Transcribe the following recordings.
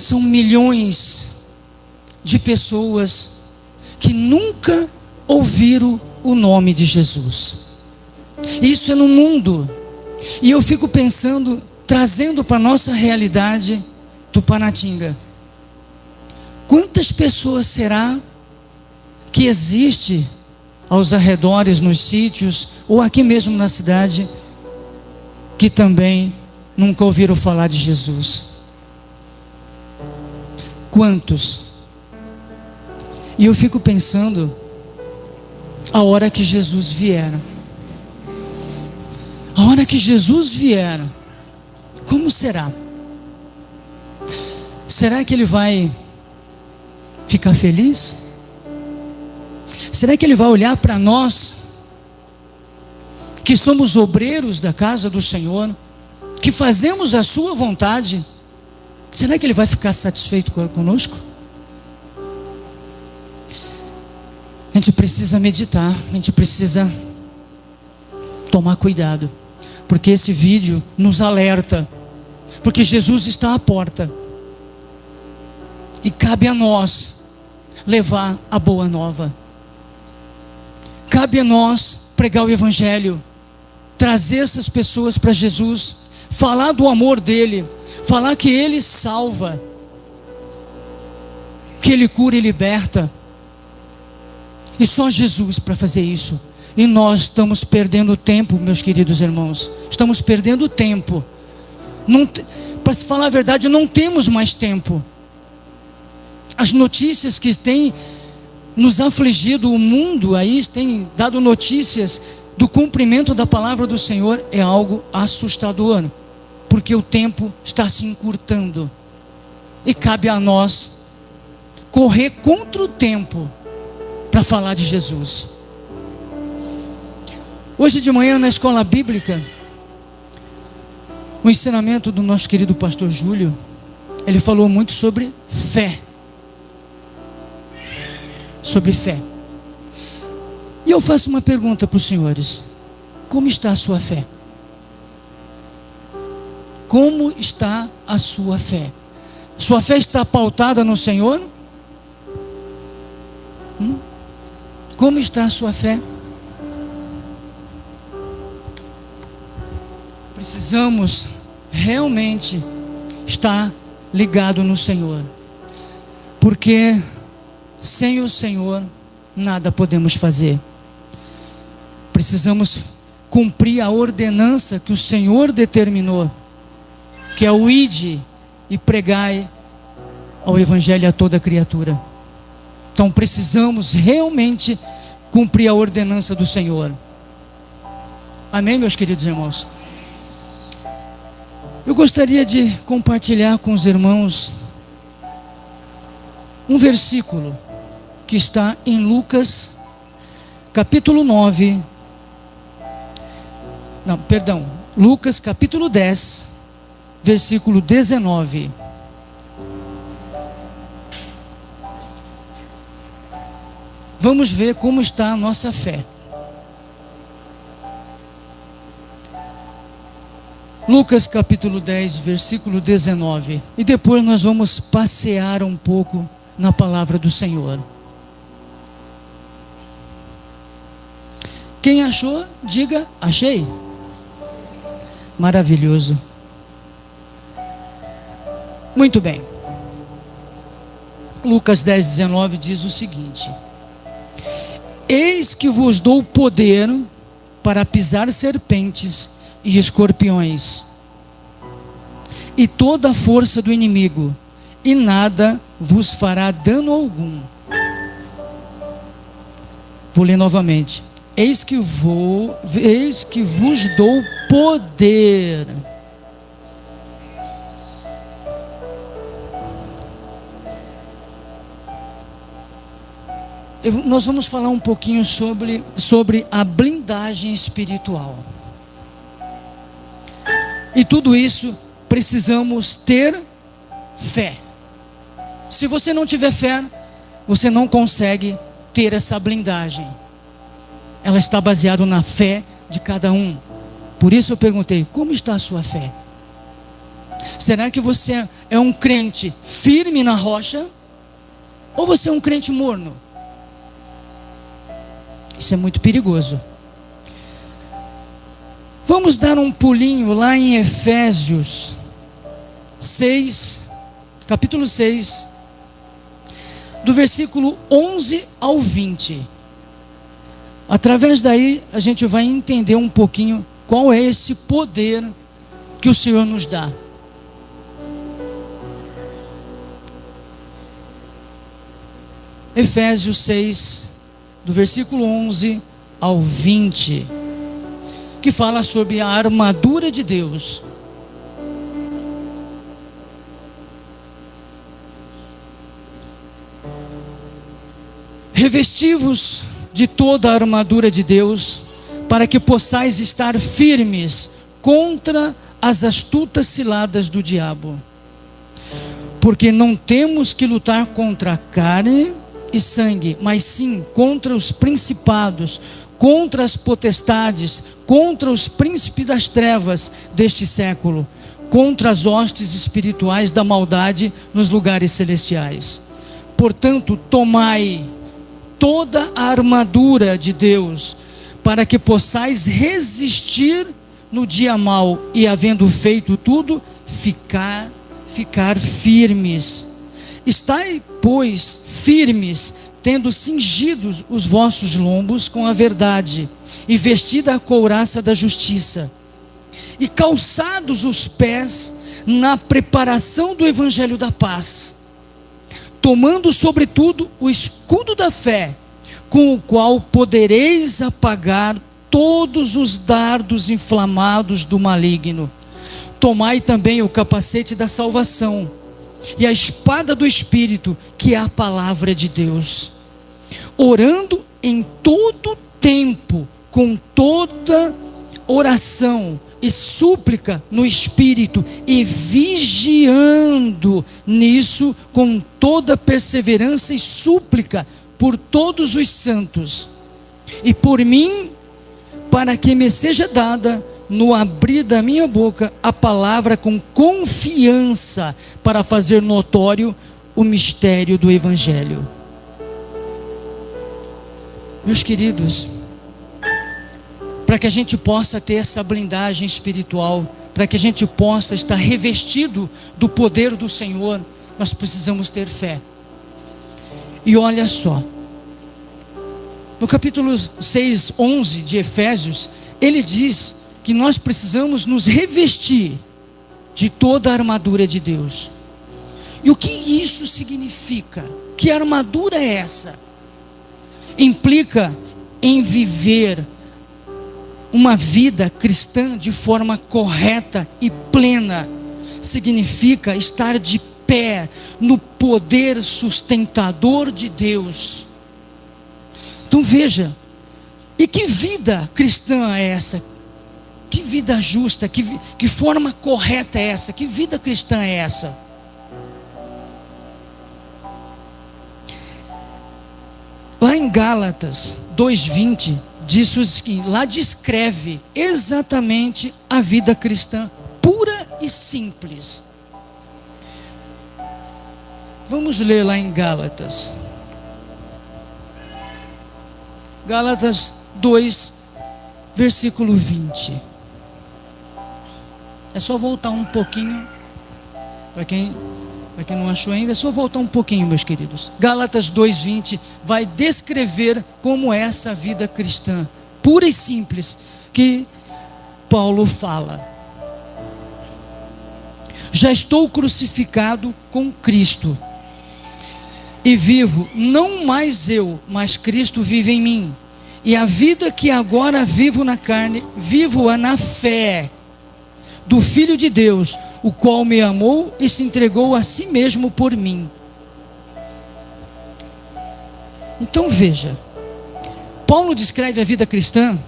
São milhões de pessoas que nunca ouviram o nome de Jesus. Isso é no mundo. E eu fico pensando, trazendo para a nossa realidade Tupanatinga. Quantas pessoas será que existe aos arredores, nos sítios, ou aqui mesmo na cidade, que também nunca ouviram falar de Jesus? Quantos? E eu fico pensando, a hora que Jesus vier, a hora que Jesus vier, como será? Será que Ele vai ficar feliz? Será que Ele vai olhar para nós, que somos obreiros da casa do Senhor, que fazemos a sua vontade? Será que Ele vai ficar satisfeito conosco? A gente precisa meditar, a gente precisa tomar cuidado, porque esse vídeo nos alerta, porque Jesus está à porta, e cabe a nós levar a boa nova. Cabe a nós pregar o Evangelho, trazer essas pessoas para Jesus, falar do amor dEle, falar que Ele salva, que Ele cura e liberta. E só Jesus para fazer isso. E nós estamos perdendo tempo, meus queridos irmãos. Estamos perdendo tempo. Para se falar a verdade, não temos mais tempo. As notícias que têm nos afligido, o mundo aí tem dado notícias do cumprimento da palavra do Senhor, é algo assustador, porque o tempo está se encurtando, e cabe a nós correr contra o tempo para falar de Jesus. Hoje de manhã na escola bíblica, o ensinamento do nosso querido pastor Júlio, ele falou muito sobre fé. Sobre fé. E eu faço uma pergunta para os senhores: como está a sua fé? Como está a sua fé? Sua fé está pautada no Senhor? Como está a sua fé? Precisamos realmente estar ligado no Senhor, porque sem o Senhor nada podemos fazer. Precisamos cumprir a ordenança que o Senhor determinou, que é o ide e pregai ao Evangelho a toda criatura. Então precisamos realmente cumprir a ordenança do Senhor. Amém, meus queridos irmãos? Eu gostaria de compartilhar com os irmãos um versículo que está em Lucas, capítulo 9. Lucas, capítulo 10, versículo 19. Vamos ver como está a nossa fé. Lucas capítulo 10, versículo 19. E depois nós vamos passear um pouco na palavra do Senhor. Quem achou, diga, achei. Maravilhoso. Muito bem. Lucas 10, 19 diz o seguinte: eis que vos dou poder para pisar serpentes e escorpiões, e toda a força do inimigo, e nada vos fará dano algum. Vou ler novamente. Eis que vos dou poder. Nós vamos falar um pouquinho sobre a blindagem espiritual. E tudo isso precisamos ter fé. Se você não tiver fé, você não consegue ter essa blindagem. Ela está baseada na fé de cada um. Por isso eu perguntei: como está a sua fé? Será que você é um crente firme na rocha? Ou você é um crente morno? Isso é muito perigoso. Vamos dar um pulinho lá em Efésios 6, capítulo 6, do versículo 11 ao 20. Através daí a gente vai entender um pouquinho qual é esse poder que o Senhor nos dá. Efésios 6, do versículo 11 ao 20, que fala sobre a armadura de Deus. Revesti-vos de toda a armadura de Deus, para que possais estar firmes contra as astutas ciladas do diabo. Porque não temos que lutar contra a carne e sangue, mas sim contra os principados, contra as potestades, contra os príncipes das trevas deste século, contra as hostes espirituais da maldade nos lugares celestiais. Portanto, tomai toda a armadura de Deus, para que possais resistir no dia mau, e havendo feito tudo, ficar firmes. Estai, pois, firmes, tendo cingidos os vossos lombos com a verdade, e vestida a couraça da justiça, e calçados os pés na preparação do evangelho da paz, tomando sobretudo o escudo da fé, com o qual podereis apagar todos os dardos inflamados do maligno. Tomai também o capacete da salvação e a espada do Espírito, que é a palavra de Deus, orando em todo tempo, com toda oração e súplica no Espírito, e vigiando nisso com toda perseverança e súplica por todos os santos, e por mim, para que me seja dada, no abrir da minha boca, a palavra com confiança, para fazer notório o mistério do Evangelho. Meus queridos, para que a gente possa ter essa blindagem espiritual, para que a gente possa estar revestido do poder do Senhor, nós precisamos ter fé. E olha só, no capítulo 6, 11 de Efésios, ele diz que nós precisamos nos revestir de toda a armadura de Deus. E o que isso significa? Que armadura é essa? Implica em viver uma vida cristã de forma correta e plena. Significa estar de pé no poder sustentador de Deus. Então veja, e que vida cristã é essa? Que vida justa, que forma correta é essa? Que vida cristã é essa? Lá em Gálatas 2:20, diz o seguinte, lá descreve exatamente a vida cristã pura e simples. Vamos ler lá em Gálatas. Gálatas 2, versículo 20. É só voltar um pouquinho, para quem não achou ainda, é só voltar um pouquinho, meus queridos. Gálatas 2:20 vai descrever como é essa vida cristã, pura e simples, que Paulo fala. Já estou crucificado com Cristo, e vivo, não mais eu, mas Cristo vive em mim. E a vida que agora vivo na carne, vivo-a na fé do Filho de Deus, o qual me amou e se entregou a si mesmo por mim. Então veja, Paulo descreve a vida cristã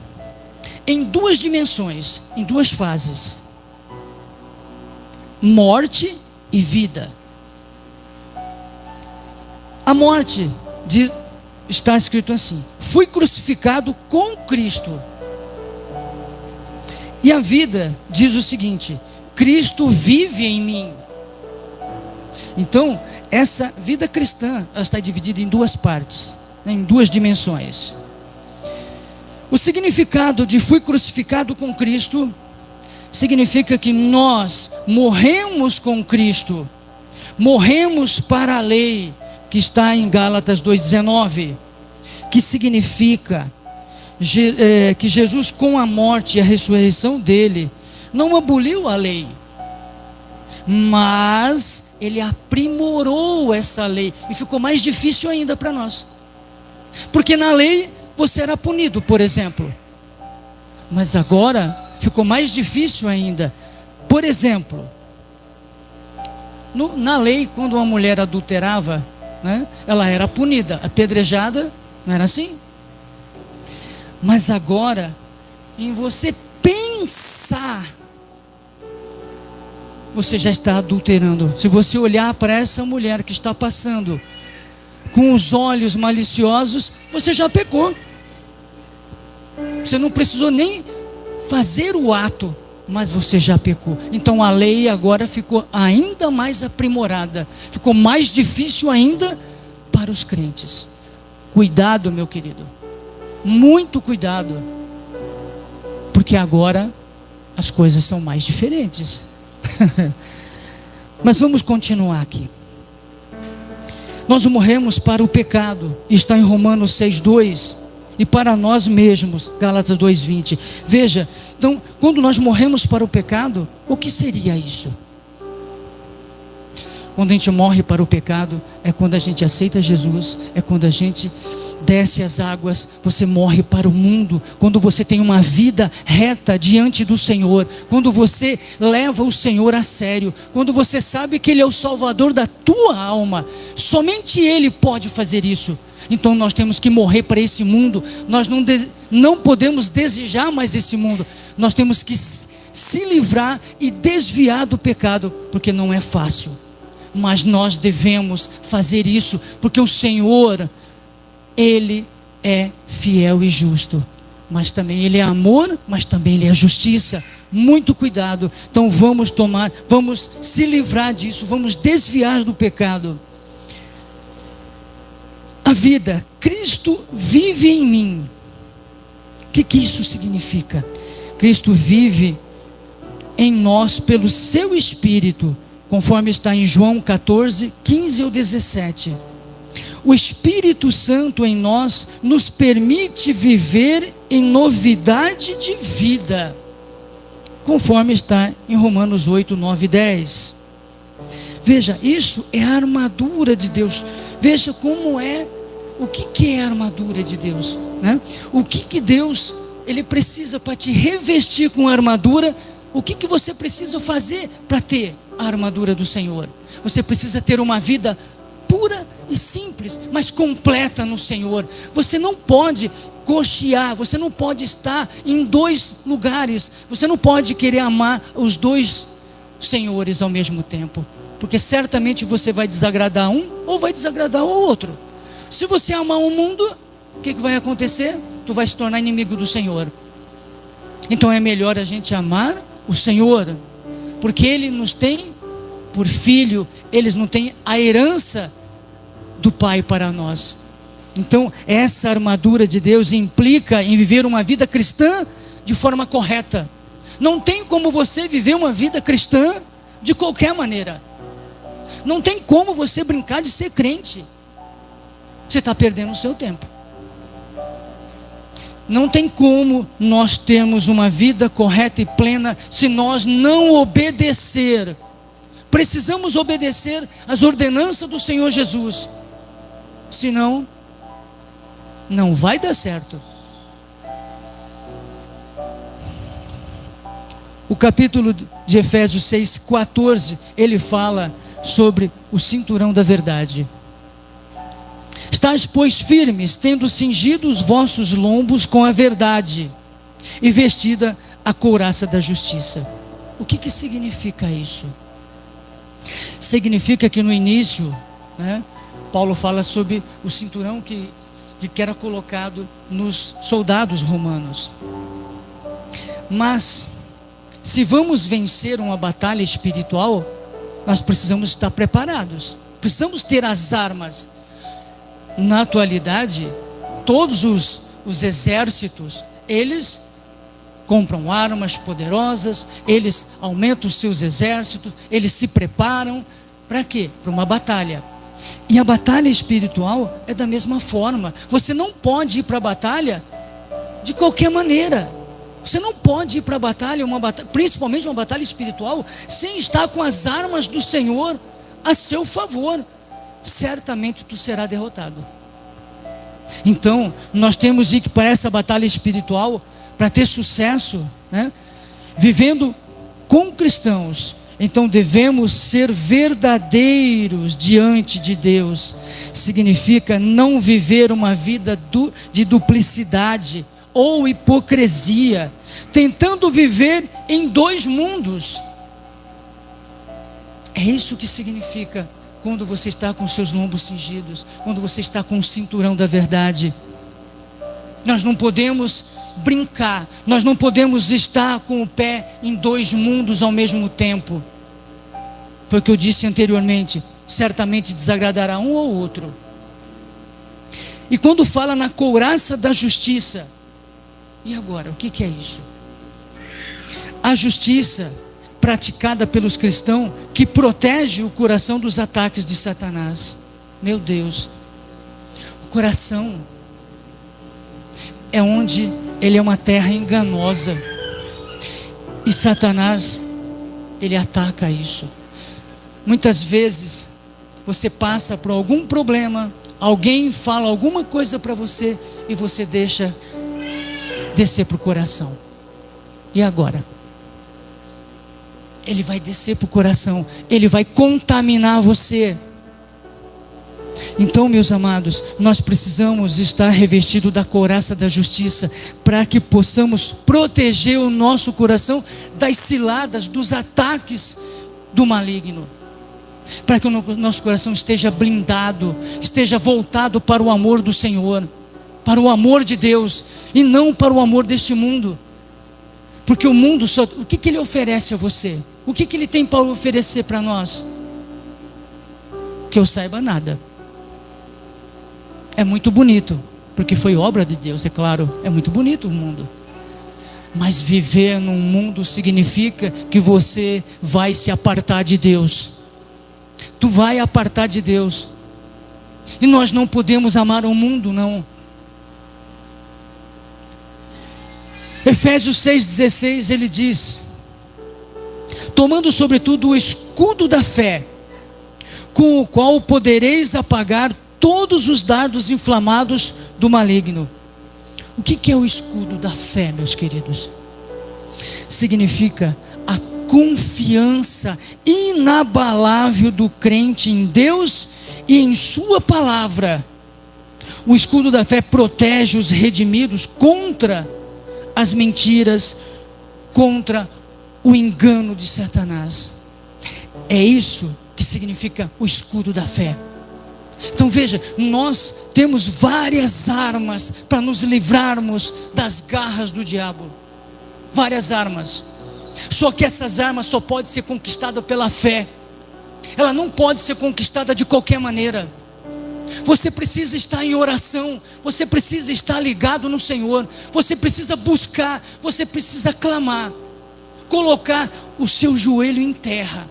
em duas dimensões, em duas fases: morte e vida. A morte, está escrito assim: fui crucificado com Cristo. E a vida diz o seguinte: Cristo vive em mim. Então, essa vida cristã, ela está dividida em duas partes, né, em duas dimensões. O significado de fui crucificado com Cristo significa que nós morremos com Cristo, morremos para a lei, que está em Gálatas 2,19, que significa que Jesus, com a morte e a ressurreição dele, não aboliu a lei, mas ele aprimorou essa lei e ficou mais difícil ainda para nós, porque na lei você era punido, por exemplo, mas agora ficou mais difícil ainda. Por exemplo, na lei, quando uma mulher adulterava, né, ela era punida, apedrejada, não era assim? Mas agora, em você pensar, você já está adulterando. Se você olhar para essa mulher que está passando com os olhos maliciosos, você já pecou. Você não precisou nem fazer o ato, mas você já pecou. Então a lei agora ficou ainda mais aprimorada, ficou mais difícil ainda para os crentes. Cuidado, meu querido, muito cuidado, porque agora as coisas são mais diferentes. Mas vamos continuar aqui. Nós morremos para o pecado, está em Romanos 6,2, e para nós mesmos, Gálatas 2,20. Veja, então, quando nós morremos para o pecado, o que seria isso? Quando a gente morre para o pecado, é quando a gente aceita Jesus, é quando a gente desce as águas, você morre para o mundo, quando você tem uma vida reta diante do Senhor, quando você leva o Senhor a sério, quando você sabe que Ele é o Salvador da tua alma, somente Ele pode fazer isso. Então nós temos que morrer para esse mundo, nós não podemos desejar mais esse mundo, nós temos que se livrar e desviar do pecado, porque não é fácil, mas nós devemos fazer isso, porque o Senhor, Ele é fiel e justo, mas também Ele é amor, mas também Ele é justiça. Muito cuidado. Então vamos se livrar disso, vamos desviar do pecado. A vida, Cristo vive em mim. O que isso significa? Cristo vive em nós pelo seu Espírito, conforme está em João 14, 15 ao 17. O Espírito Santo em nós nos permite viver em novidade de vida, conforme está em Romanos 8, 9 e 10. Veja, isso é a armadura de Deus. Veja como é, o que é a armadura de Deus, né? O que Deus, Ele precisa para te revestir com a armadura. O que você precisa fazer para ter a armadura do Senhor? Você precisa ter uma vida pura e simples, mas completa no Senhor. Você não pode cochear, você não pode estar em dois lugares, você não pode querer amar os dois senhores ao mesmo tempo, porque certamente você vai desagradar um ou vai desagradar o outro. Se você amar o mundo, o que vai acontecer? Tu vai se tornar inimigo do Senhor. Então é melhor a gente amar o Senhor, porque Ele nos tem por filho, eles não têm a herança do Pai para nós. Então essa armadura de Deus implica em viver uma vida cristã de forma correta. Não tem como você viver uma vida cristã de qualquer maneira. Não tem como você brincar de ser crente. Você está perdendo o seu tempo. Não tem como nós termos uma vida correta e plena se nós não obedecer. Precisamos obedecer às ordenanças do Senhor Jesus. Senão, não vai dar certo. O capítulo de Efésios 6,14, ele fala sobre o cinturão da verdade. Estais, pois, firmes, tendo cingido os vossos lombos com a verdade, e vestida a couraça da justiça. O que significa isso? Significa que no início, né, Paulo fala sobre o cinturão que era colocado nos soldados romanos. Mas se vamos vencer uma batalha espiritual, nós precisamos estar preparados, precisamos ter as armas. Na atualidade, todos os exércitos, eles compram armas poderosas, eles aumentam os seus exércitos, eles se preparam para quê? Para uma batalha. E a batalha espiritual é da mesma forma. Você não pode ir para a batalha de qualquer maneira. Você não pode ir para a batalha, principalmente uma batalha espiritual, sem estar com as armas do Senhor a seu favor. Certamente tu será derrotado. Então, nós temos que ir para essa batalha espiritual para ter sucesso, né? Vivendo com cristãos. Então devemos ser verdadeiros diante de Deus. Significa não viver uma vida de duplicidade ou hipocrisia, tentando viver em dois mundos. É isso que significa quando você está com seus lombos cingidos, quando você está com o cinturão da verdade. Nós não podemos brincar, nós não podemos estar com o pé em dois mundos ao mesmo tempo. Foi o que eu disse anteriormente, certamente desagradará um ou outro. E quando fala na couraça da justiça, e agora, o que é isso? A justiça praticada pelos cristãos que protege o coração dos ataques de Satanás. Meu Deus, o coração é onde ele é uma terra enganosa, e Satanás, ele ataca isso. Muitas vezes você passa por algum problema, alguém fala alguma coisa para você e você deixa descer para o coração. E agora? Ele vai descer para o coração, ele vai contaminar você. Então, meus amados, nós precisamos estar revestidos da couraça da justiça, para que possamos proteger o nosso coração das ciladas, dos ataques do maligno, para que o nosso coração esteja blindado, esteja voltado para o amor do Senhor, para o amor de Deus, e não para o amor deste mundo. Porque o mundo só, o que ele oferece a você? O que ele tem para oferecer para nós? Que eu saiba, nada. É muito bonito, porque foi obra de Deus, é claro, é muito bonito o mundo. Mas viver num mundo significa que você vai se apartar de Deus. Tu vai apartar de Deus. E nós não podemos amar o mundo, não. Efésios 6,16, ele diz: tomando sobretudo o escudo da fé, com o qual podereis apagar todos os dardos inflamados do maligno. O que é o escudo da fé, meus queridos? Significa a confiança inabalável do crente em Deus e em sua palavra. O escudo da fé protege os redimidos contra as mentiras, contra o engano de Satanás. É isso que significa o escudo da fé. Então veja, nós temos várias armas para nos livrarmos das garras do diabo. Várias armas. Só que essas armas só podem ser conquistadas pela fé. Ela não pode ser conquistada de qualquer maneira. Você precisa estar em oração, você precisa estar ligado no Senhor, você precisa buscar, você precisa clamar, colocar o seu joelho em terra,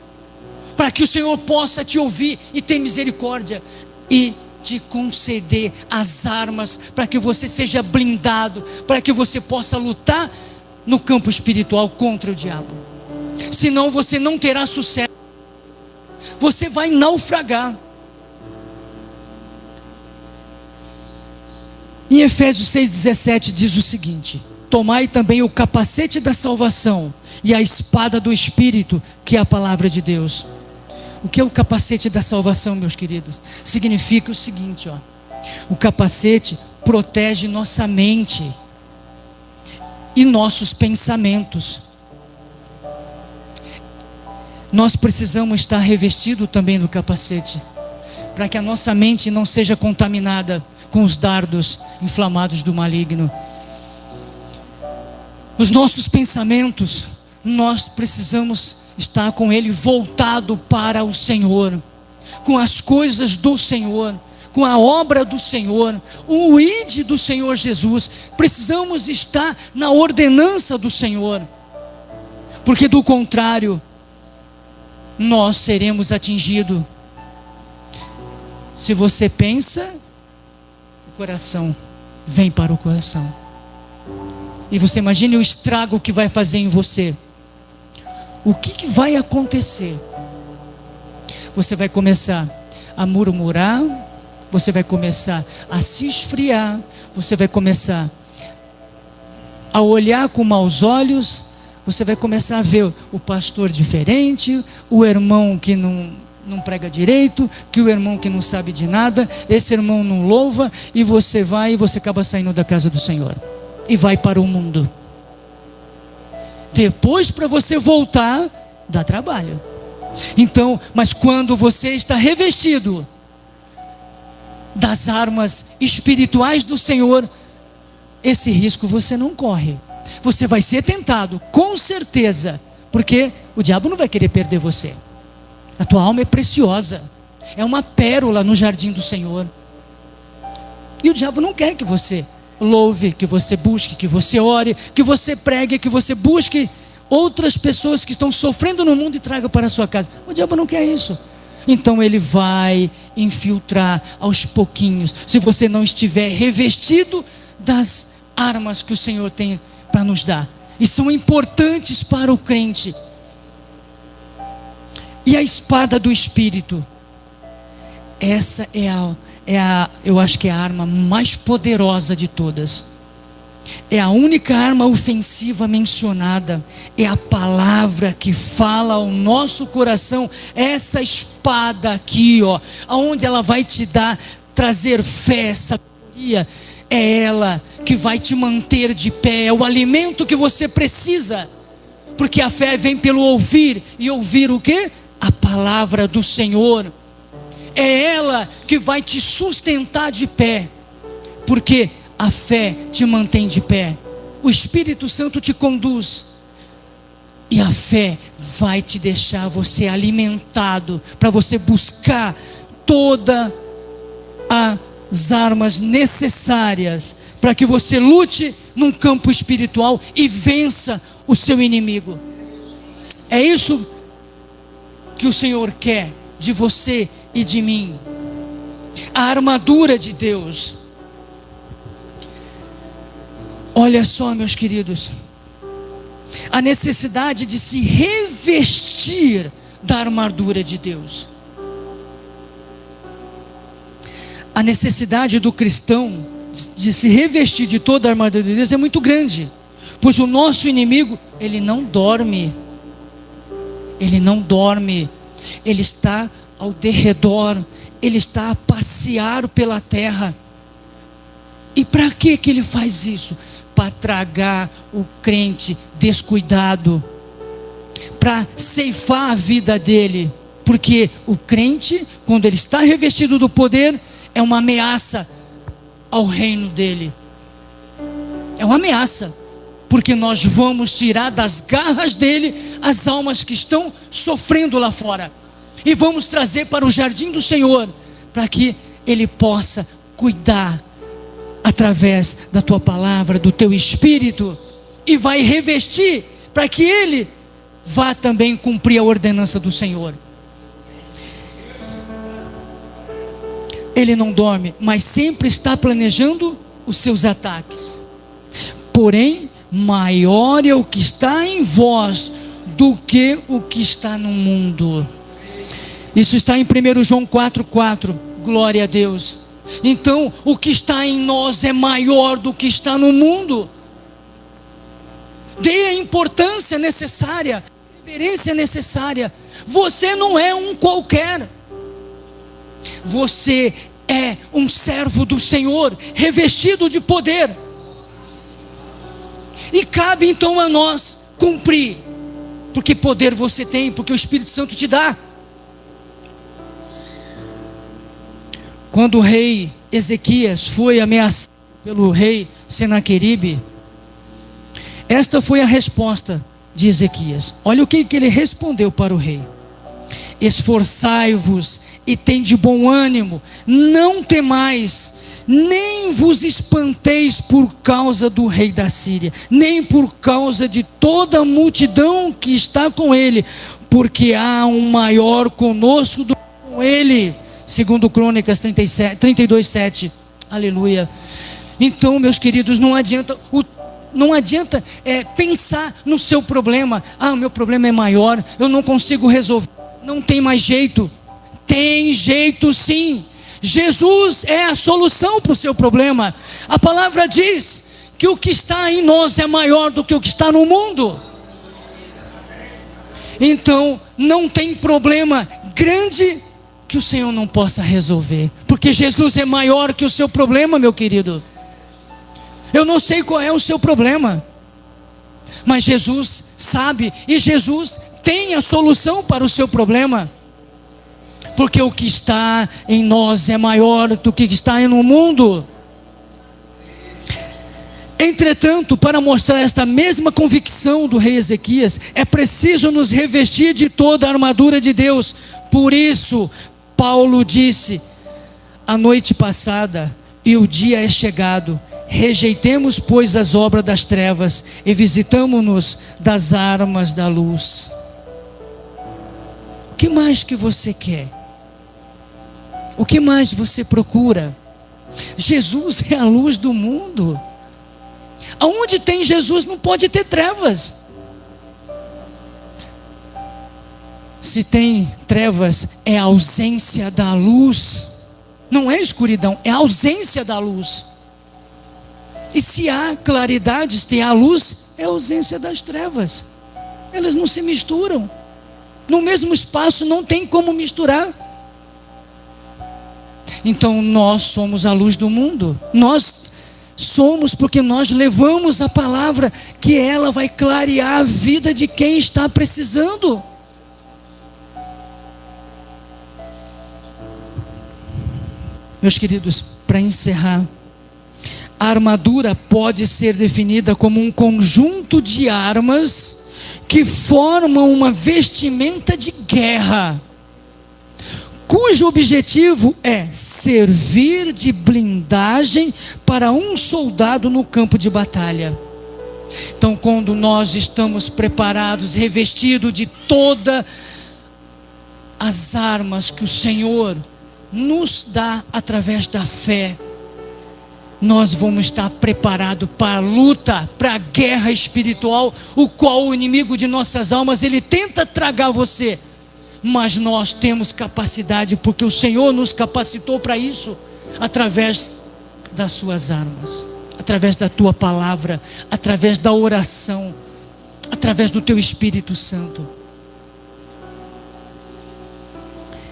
para que o Senhor possa te ouvir e ter misericórdia e te conceder as armas, para que você seja blindado, para que você possa lutar no campo espiritual contra o diabo. Senão você não terá sucesso, você vai naufragar. Em Efésios 6,17 diz o seguinte: tomai também o capacete da salvação e a espada do Espírito, que é a palavra de Deus. O que é o capacete da salvação, meus queridos? Significa o seguinte, ó: o capacete protege nossa mente e nossos pensamentos. Nós precisamos estar revestidos também do capacete, para que a nossa mente não seja contaminada com os dardos inflamados do maligno. Os nossos pensamentos nós precisamos estar com ele voltado para o Senhor, com as coisas do Senhor, com a obra do Senhor, o ide do Senhor Jesus. Precisamos estar na ordenança do Senhor, porque do contrário, nós seremos atingidos. Se você pensa, o coração vem para o coração. E você imagine o estrago que vai fazer em você. O que vai acontecer? Você vai começar a murmurar, você vai começar a se esfriar, você vai começar a olhar com maus olhos, você vai começar a ver o pastor diferente, o irmão que não prega direito, que o irmão que não sabe de nada, esse irmão não louva, e você acaba saindo da casa do Senhor e vai para o mundo. Depois, para você voltar, dá trabalho. Então, mas quando você está revestido das armas espirituais do Senhor, esse risco você não corre. Você vai ser tentado, com certeza, porque o diabo não vai querer perder você. A tua alma é preciosa, é uma pérola no jardim do Senhor. E o diabo não quer que você louve, que você busque, que você ore, que você pregue, que você busque outras pessoas que estão sofrendo no mundo e traga para a sua casa. O diabo não quer isso. Então ele vai infiltrar aos pouquinhos, se você não estiver revestido das armas que o Senhor tem para nos dar, e são importantes para o crente. E a espada do Espírito, essa eu acho que é a arma mais poderosa de todas. É a única arma ofensiva mencionada. É a palavra que fala ao nosso coração. Essa espada aqui, aonde ela vai te trazer fé, sabedoria. É ela que vai te manter de pé. É o alimento que você precisa. Porque a fé vem pelo ouvir. E ouvir o quê? A palavra do Senhor. É ela que vai te sustentar de pé. Porque a fé te mantém de pé. O Espírito Santo te conduz. E a fé vai te deixar você alimentado, para você buscar todas as armas necessárias, para que você lute num campo espiritual e vença o seu inimigo. É isso que o Senhor quer de você e de mim. A armadura de Deus. Olha só, meus queridos, a necessidade de se revestir da armadura de Deus. A necessidade do cristão de se revestir de toda a armadura de Deus é muito grande, pois o nosso inimigo, ele não dorme. Ele não dorme. Ele está ao derredor, ele está a passear pela terra. E para que ele faz isso? Para tragar o crente descuidado, para ceifar a vida dele. Porque o crente, quando ele está revestido do poder, é uma ameaça ao reino dele. É uma ameaça, porque nós vamos tirar das garras dele as almas que estão sofrendo lá fora, e vamos trazer para o jardim do Senhor, para que ele possa cuidar através da tua palavra, do teu espírito, e vai revestir para que ele vá também cumprir a ordenança do Senhor. Ele não dorme, mas sempre está planejando os seus ataques. Porém, maior é o que está em vós do que o que está no mundo. Isso está em 1 João 4,4. Glória a Deus. Então, o que está em nós é maior do que está no mundo. Dê a importância necessária, a reverência necessária. Você não é um qualquer. Você é um servo do Senhor, revestido de poder. E cabe então a nós cumprir. Porque poder você tem, porque o Espírito Santo te dá. Quando o rei Ezequias foi ameaçado pelo rei Senaqueribe, esta foi a resposta de Ezequias. Olha o que ele respondeu para o rei: esforçai-vos e tende bom ânimo, não temais, nem vos espanteis por causa do rei da Síria, nem por causa de toda a multidão que está com ele, porque há um maior conosco do que com ele. Segundo Crônicas 32:7. Aleluia. Então, meus queridos, não adianta pensar no seu problema. O meu problema é maior, eu não consigo resolver, não tem mais jeito. Tem jeito sim. Jesus é a solução para o seu problema. A palavra diz que o que está em nós é maior do que o que está no mundo. Então, não tem problema grande que o Senhor não possa resolver, porque Jesus é maior que o seu problema, meu querido. Eu não sei qual é o seu problema, mas Jesus sabe, e Jesus tem a solução para o seu problema, porque o que está em nós é maior do que está no mundo. Entretanto, para mostrar esta mesma convicção do rei Ezequias, é preciso nos revestir de toda a armadura de Deus. Por isso, Paulo disse: a noite passada e o dia é chegado, rejeitemos, pois, as obras das trevas e visitamo-nos das armas da luz. O que mais que você quer? O que mais você procura? Jesus é a luz do mundo. Aonde tem Jesus não pode ter trevas. Se tem trevas, é a ausência da luz. Não é escuridão, é a ausência da luz. E se há claridade, se há luz, é a ausência das trevas. Elas não se misturam. No mesmo espaço não tem como misturar. Então nós somos a luz do mundo. Nós somos porque nós levamos a palavra, que ela vai clarear a vida de quem está precisando. Meus queridos, para encerrar, a armadura pode ser definida como um conjunto de armas que formam uma vestimenta de guerra, cujo objetivo é servir de blindagem para um soldado no campo de batalha. Então, quando nós estamos preparados, revestidos de todas as armas que o Senhor nos dá através da fé, nós vamos estar preparados para a luta, para a guerra espiritual, o qual o inimigo de nossas almas, ele tenta tragar você. Mas nós temos capacidade, porque o Senhor nos capacitou para isso, através das suas armas, através da tua palavra, através da oração, através do teu Espírito Santo.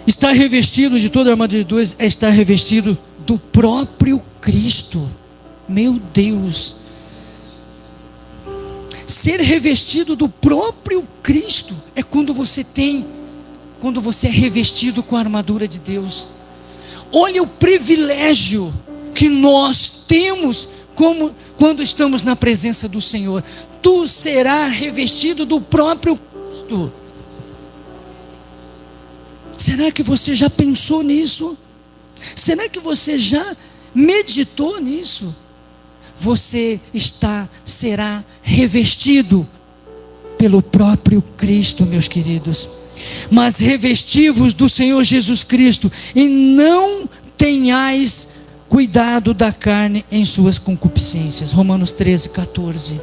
Estar revestido de toda a armadura de Deus é estar revestido do próprio Cristo. Meu Deus! Ser revestido do próprio Cristo é quando você é revestido com a armadura de Deus. Olha o privilégio que nós temos quando estamos na presença do Senhor. Tu serás revestido do próprio Cristo. Será que você já pensou nisso? Será que você já meditou nisso? Você será revestido pelo próprio Cristo, meus queridos. Mas revestivos do Senhor Jesus Cristo, e não tenhais cuidado da carne em suas concupiscências. Romanos 13:14.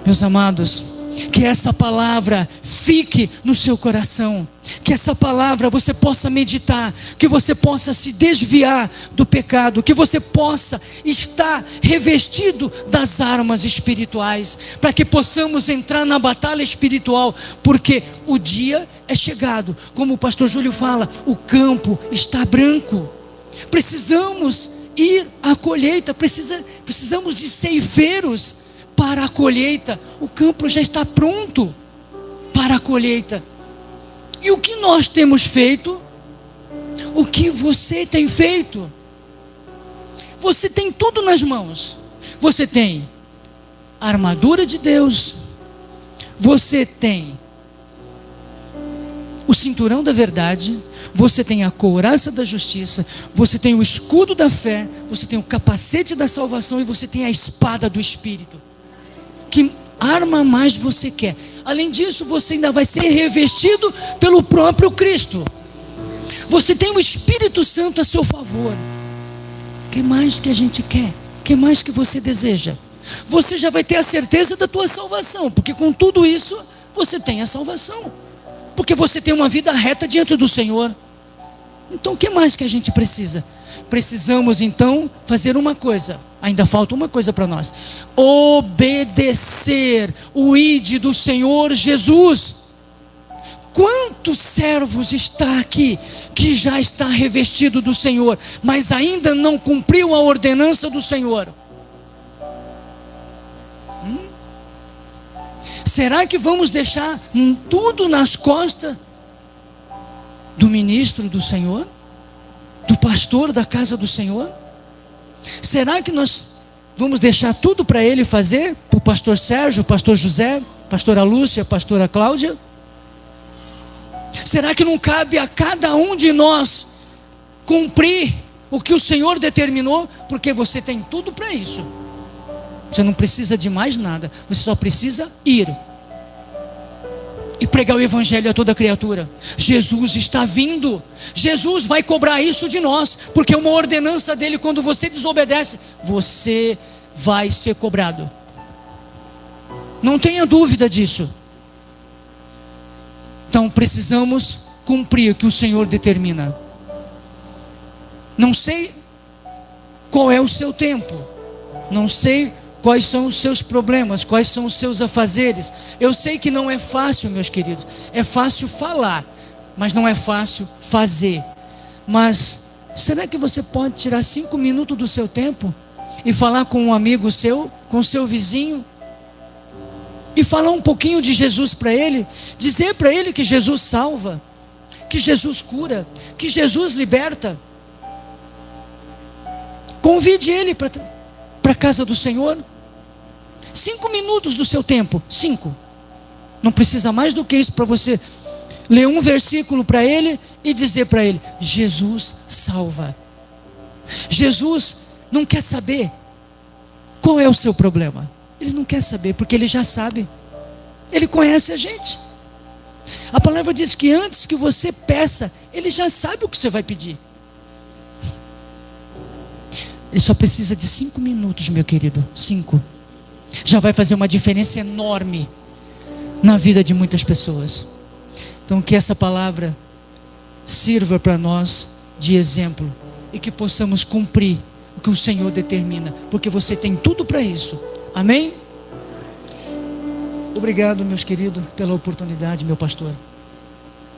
Meus amados, que essa palavra fique no seu coração, que essa palavra você possa meditar, que você possa se desviar do pecado, que você possa estar revestido das armas espirituais, para que possamos entrar na batalha espiritual, porque o dia é chegado, como o pastor Júlio fala, o campo está branco, precisamos ir à colheita, precisamos de ceifeiros para a colheita. O campo já está pronto para a colheita. E o que nós temos feito? O que você tem feito? Você tem tudo nas mãos. Você tem a armadura de Deus, Você tem o cinturão da verdade, você tem a couraça da justiça, você tem o escudo da fé, você tem o capacete da salvação e você tem a espada do Espírito. Que arma mais você quer? Além disso, você ainda vai ser revestido pelo próprio Cristo. Você tem o Espírito Santo a seu favor. O que mais que a gente quer? O que mais que você deseja? Você já vai ter a certeza da tua salvação, porque com tudo isso, você tem a salvação. Porque você tem uma vida reta diante do Senhor. Então o que mais que a gente precisa? Precisamos então fazer uma coisa. Ainda falta uma coisa para nós: obedecer o ID do Senhor Jesus. Quantos servos está aqui que já está revestido do Senhor, mas ainda não cumpriu a ordenança do Senhor? Será que vamos deixar tudo nas costas do ministro do Senhor? Do pastor da casa do Senhor? Será que nós vamos deixar tudo para ele fazer? Para o pastor Sérgio, pastor José, pastora Lúcia, pastora Cláudia? Será que não cabe a cada um de nós cumprir o que o Senhor determinou? Porque você tem tudo para isso. Você não precisa de mais nada. Você só precisa ir e pregar o evangelho a toda criatura. Jesus está vindo. Jesus vai cobrar isso de nós, porque é uma ordenança dele. Quando você desobedece, você vai ser cobrado. Não tenha dúvida disso. Então precisamos cumprir o que o Senhor determina. Não sei qual é o seu tempo, não sei quais são os seus problemas, quais são os seus afazeres. Eu sei que não é fácil, meus queridos. É fácil falar, mas não é fácil fazer. Mas será que você pode tirar 5 minutos do seu tempo e falar com um amigo seu, com o seu vizinho, e falar um pouquinho de Jesus para ele? Dizer para ele que Jesus salva, que Jesus cura, que Jesus liberta. Convide ele para a casa do Senhor. 5 minutos do seu tempo. 5. Não precisa mais do que isso para você ler um versículo para ele e dizer para ele: Jesus salva. Jesus não quer saber qual é o seu problema. Ele não quer saber, porque ele já sabe. Ele conhece a gente. A palavra diz que antes que você peça, ele já sabe o que você vai pedir. Ele só precisa de 5 minutos, meu querido. 5. Já vai fazer uma diferença enorme na vida de muitas pessoas. Então que essa palavra sirva para nós de exemplo e que possamos cumprir o que o Senhor determina, porque você tem tudo para isso. Amém? Obrigado, meus queridos, pela oportunidade, meu pastor.